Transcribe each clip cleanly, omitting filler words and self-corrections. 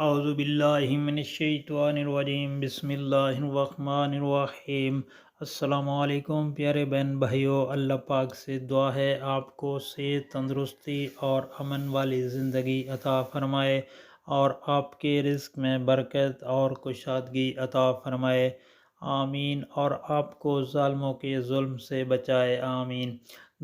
اعوذ باللہ من الشیطان الرجیم، بسم اللہ الرحمن الرحیم۔ السلام علیکم پیارے بہن بھائیوں، اللہ پاک سے دعا ہے آپ کو صحت، تندرستی اور امن والی زندگی عطا فرمائے، اور آپ کے رزق میں برکت اور کشادگی عطا فرمائے، آمین، اور آپ کو ظالموں کے ظلم سے بچائے، آمین۔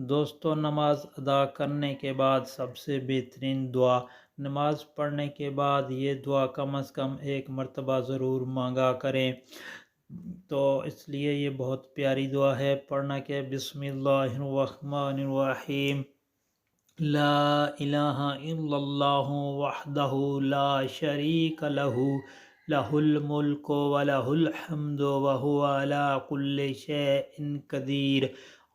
دوستو، نماز ادا کرنے کے بعد سب سے بہترین دعا، نماز پڑھنے کے بعد یہ دعا کم از کم ایک مرتبہ ضرور مانگا کریں، تو اس لیے یہ بہت پیاری دعا ہے۔ پڑھنا کہ بسم اللہ الرحمن الرحیم، لا الہ الا اللہ وحدہ لا شریک لہ، لہ الملک ولہ الحمد وہو علی کل شیء قدیر،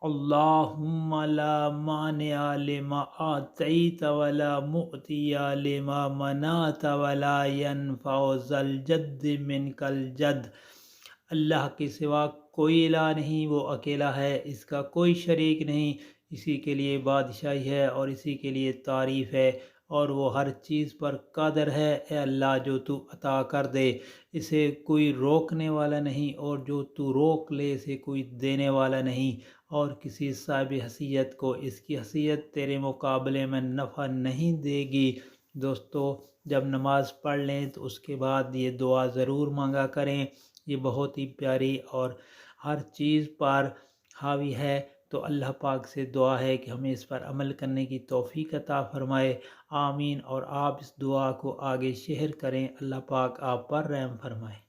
اللہم لا مانع لما آتیت ولا معطی لما منعت ولا ينفع ذا الجد منک الجد۔ اللہ کے سوا کوئی الہ نہیں، وہ اکیلا ہے، اس کا کوئی شریک نہیں، اسی کے لیے بادشاہی ہے اور اسی کے لیے تعریف ہے، اور وہ ہر چیز پر قادر ہے۔ اے اللہ، جو تو عطا کر دے اسے کوئی روکنے والا نہیں، اور جو تو روک لے اسے کوئی دینے والا نہیں، اور کسی صاحب حیثیت کو اس کی حیثیت تیرے مقابلے میں نفع نہیں دے گی۔ دوستو، جب نماز پڑھ لیں تو اس کے بعد یہ دعا ضرور مانگا کریں، یہ بہت ہی پیاری اور ہر چیز پر حاوی ہے، تو اللہ پاک سے دعا ہے کہ ہمیں اس پر عمل کرنے کی توفیق عطا فرمائے، آمین۔ اور آپ اس دعا کو آگے شیئر کریں، اللہ پاک آپ پر رحم فرمائے۔